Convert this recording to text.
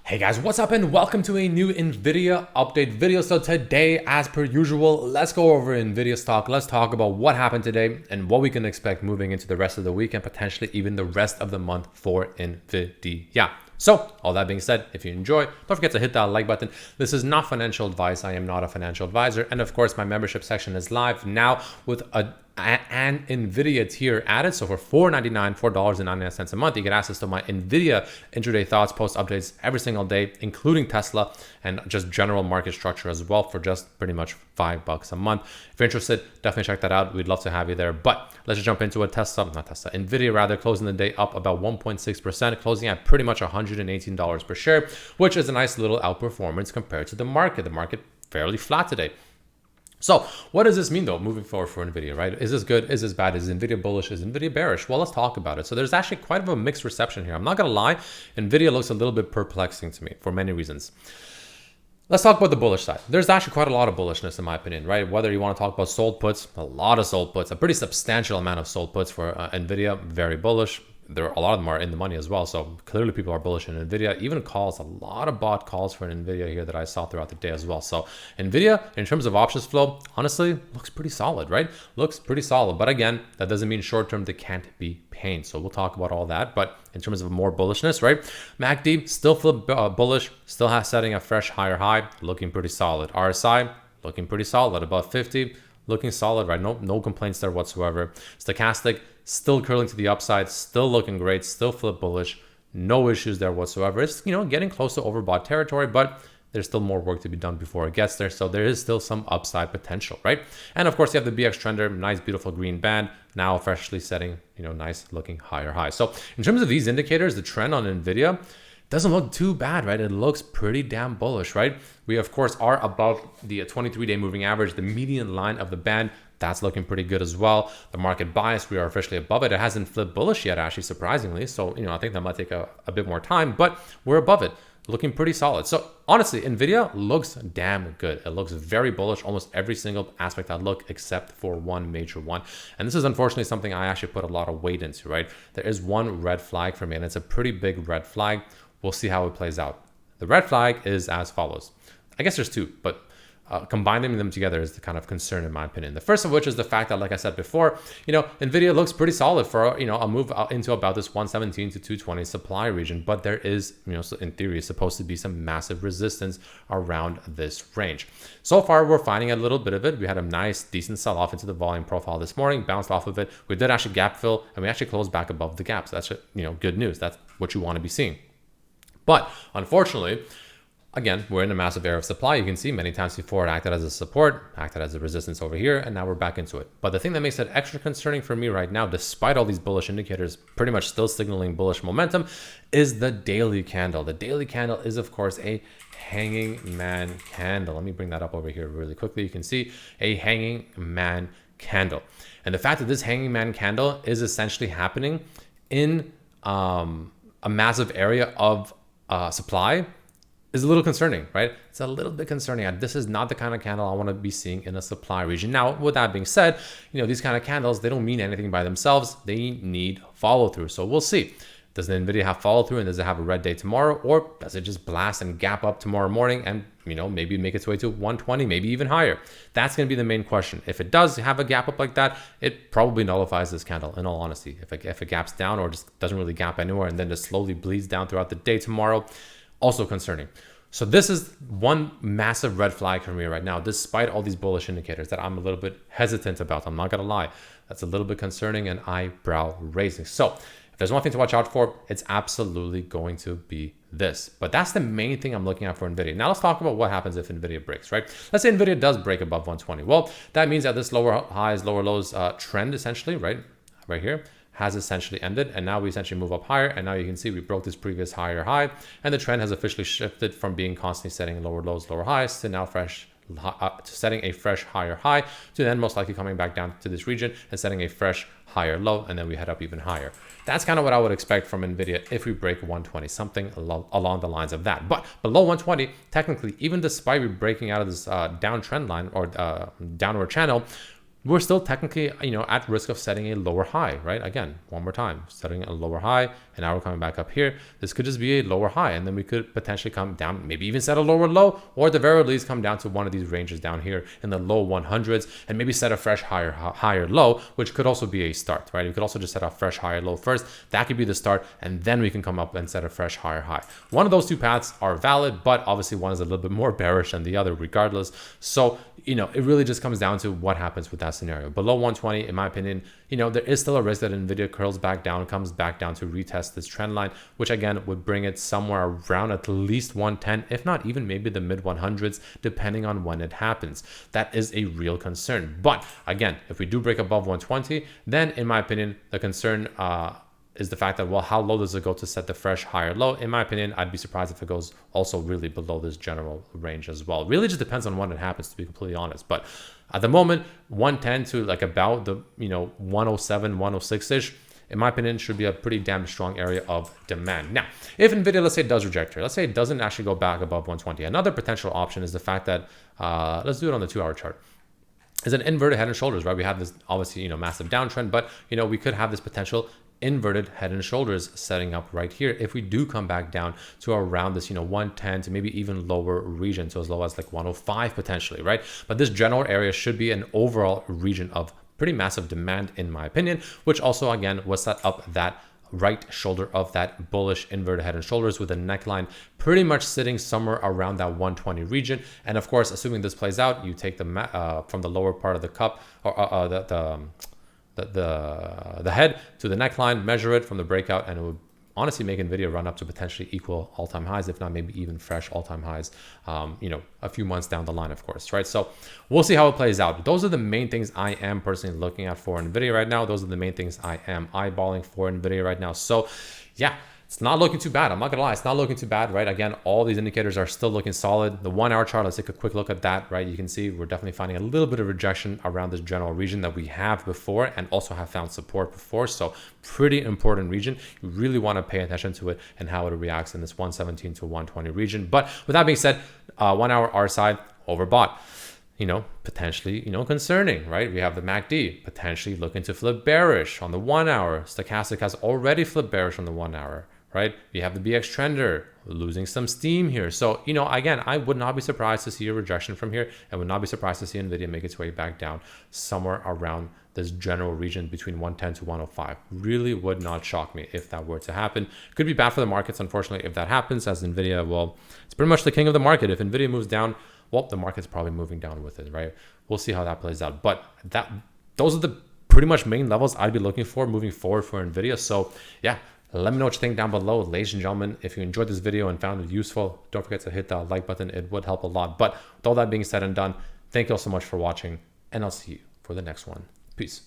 Hey guys, what's up and welcome to a new NVIDIA update video. So today, as per usual, let's go over NVIDIA stock. Let's talk about what happened today and what we can expect moving into the rest of the week and potentially even the rest of the month for NVIDIA. So all that being said, if you enjoy, don't forget to hit that like button. This is not financial advice. I am not a financial advisor. And of course, my membership section is live now with an NVIDIA tier added. So for $4.99, $4.99 a month, you get access to my NVIDIA intraday thoughts, post updates every single day, including Tesla and just general market structure as well for just pretty much $5 a month. If you're interested, definitely check that out. We'd love to have you there. But let's just jump into it. NVIDIA rather, closing the day up about 1.6%, closing at pretty much $118 per share, which is a nice little outperformance compared to the market. The market fairly flat today. So what does this mean though, moving forward for NVIDIA, right? Is this good? Is this bad? Is NVIDIA bullish? Is NVIDIA bearish? Well, let's talk about it. So there's actually quite of a mixed reception here. I'm not gonna lie, NVIDIA looks a little bit perplexing to me for many reasons. Let's talk about the bullish side. There's actually quite a lot of bullishness in my opinion, right? Whether you want to talk about sold puts, a lot of sold puts, a pretty substantial amount of sold puts for NVIDIA, very bullish. A lot of them are in the money as well. So clearly people are bullish in NVIDIA, even calls, a lot of bought calls for NVIDIA here that I saw throughout the day as well. So NVIDIA, in terms of options flow, honestly, looks pretty solid, right? Looks pretty solid. But again, that doesn't mean short-term they can't be pain. So we'll talk about all that. But in terms of more bullishness, right? MACD still bullish, still has setting a fresh higher high, looking pretty solid. RSI, looking pretty solid, above 50, looking solid, right? No complaints there whatsoever. Stochastic, still curling to the upside, still looking great, still flip bullish, no issues there whatsoever. It's, getting close to overbought territory, but there's still more work to be done before it gets there. So there is still some upside potential, right? And of course you have the BX trender, nice, beautiful green band, now freshly setting, nice looking higher high. So in terms of these indicators, the trend on NVIDIA doesn't look too bad, right? It looks pretty damn bullish, right? We of course are above the 23-day moving average, the median line of the band. That's looking pretty good as well. The market bias, we are officially above it. It hasn't flipped bullish yet, actually, surprisingly. So, I think that might take a bit more time, but we're above it, looking pretty solid. So honestly, NVIDIA looks damn good. It looks very bullish, almost every single aspect I look, except for one major one. And this is unfortunately something I actually put a lot of weight into, right? There is one red flag for me, and it's a pretty big red flag. We'll see how it plays out. The red flag is as follows. I guess there's two, but combining them together is the kind of concern in my opinion. The first of which is the fact that, like I said before, NVIDIA looks pretty solid for, a move into about this 117 to 220 supply region, but there is, in theory, supposed to be some massive resistance around this range. So far, we're finding a little bit of it. We had a nice, decent sell-off into the volume profile this morning, bounced off of it. We did actually gap fill, and we actually closed back above the gap. So that's, good news. That's what you want to be seeing. But unfortunately, again, we're in a massive era of supply. You can see many times before it acted as a support, acted as a resistance over here, and now we're back into it. But the thing that makes it extra concerning for me right now, despite all these bullish indicators pretty much still signaling bullish momentum, is the daily candle. The daily candle is, of course, a hanging man candle. Let me bring that up over here really quickly. You can see a hanging man candle. And the fact that this hanging man candle is essentially happening in a massive area of supply is a little concerning, right? It's a little bit concerning. This is not the kind of candle I want to be seeing in a supply region. Now, with that being said, these kind of candles, they don't mean anything by themselves. They need follow through. So we'll see. Does the NVIDIA have follow through and does it have a red day tomorrow, or does it just blast and gap up tomorrow morning and, maybe make its way to 120, maybe even higher? That's going to be the main question. If it does have a gap up like that, it probably nullifies this candle, in all honesty. If it gaps down or just doesn't really gap anywhere and then just slowly bleeds down throughout the day tomorrow, also concerning. So this is one massive red flag for me right now, despite all these bullish indicators that I'm a little bit hesitant about. I'm not going to lie. That's a little bit concerning and eyebrow raising. So if there's one thing to watch out for, it's absolutely going to be this. But that's the main thing I'm looking at for NVIDIA. Now let's talk about what happens if NVIDIA breaks, right? Let's say NVIDIA does break above 120. Well, that means that this lower highs, lower lows trend essentially, right here, has essentially ended, and now we essentially move up higher, and now you can see we broke this previous higher high, and the trend has officially shifted from being constantly setting lower lows, lower highs to now setting a fresh higher high, to then most likely coming back down to this region and setting a fresh higher low, and then we head up even higher. That's kind of what I would expect from NVIDIA if we break 120, something along the lines of that. But below 120, technically, even despite we breaking out of this downtrend line or downward channel, we're still technically, at risk of setting a lower high, right? Again, one more time, setting a lower high, and now we're coming back up here. This could just be a lower high, and then we could potentially come down, maybe even set a lower low, or at the very least come down to one of these ranges down here in the low 100s, and maybe set a fresh higher low, which could also be a start, right? We could also just set a fresh higher low first. That could be the start, and then we can come up and set a fresh higher high. One of those two paths are valid, but obviously one is a little bit more bearish than the other regardless. So, it really just comes down to what happens with that scenario. Below 120, in my opinion, there is still a risk that NVIDIA curls back down, comes back down to retest this trend line, which again would bring it somewhere around at least 110, if not even maybe the mid 100s, depending on when it happens. That is a real concern. But again, if we do break above 120, then in my opinion, the concern is the fact that, well, how low does it go to set the fresh higher low? In my opinion, I'd be surprised if it goes also really below this general range as well. Really just depends on when it happens, to be completely honest. But at the moment, 110 to like about the 107, 106-ish, in my opinion, should be a pretty damn strong area of demand. Now, if NVIDIA, let's say, does reject here, let's say it doesn't actually go back above 120, another potential option is the fact that, let's do it on the 2-hour chart, is an inverted head and shoulders, right? We have this obviously, massive downtrend, but, we could have this potential inverted head and shoulders setting up right here if we do come back down to around this 110 to maybe even lower region, so as low as like 105 potentially, right? But this general area should be an overall region of pretty massive demand, in my opinion, which also again will set up that right shoulder of that bullish inverted head and shoulders with a neckline pretty much sitting somewhere around that 120 region. And of course, assuming this plays out, you take the from the lower part of the cup, or the head to the neckline, measure it from the breakout, and it would honestly make NVIDIA run up to potentially equal all-time highs, if not maybe even fresh all-time highs, a few months down the line, of course, right? So we'll see how it plays out. Those are the main things I am personally looking at for NVIDIA right now. Those are the main things I am eyeballing for NVIDIA right now. So yeah, it's not looking too bad. I'm not gonna lie, it's not looking too bad, right? Again, all these indicators are still looking solid. The 1-hour chart, let's take a quick look at that, right? You can see we're definitely finding a little bit of rejection around this general region that we have before and also have found support before. So pretty important region. You really wanna pay attention to it and how it reacts in this 117 to 120 region. But with that being said, 1-hour RSI overbought. Potentially, concerning, right? We have the MACD potentially looking to flip bearish on the 1-hour. Stochastic has already flipped bearish on the 1-hour, right? We have the BX trender losing some steam here. So, again, I would not be surprised to see a rejection from here, and would not be surprised to see NVIDIA make its way back down somewhere around this general region between 110 to 105. Really would not shock me if that were to happen. Could be bad for the markets, unfortunately, if that happens, as NVIDIA, well, it's pretty much the king of the market. If NVIDIA moves down, well, the market's probably moving down with it, right? We'll see how that plays out. But those are the pretty much main levels I'd be looking for moving forward for NVIDIA. So yeah, let me know what you think down below. Ladies and gentlemen, if you enjoyed this video and found it useful, don't forget to hit that like button. It would help a lot. But with all that being said and done, thank you all so much for watching, and I'll see you for the next one. Peace.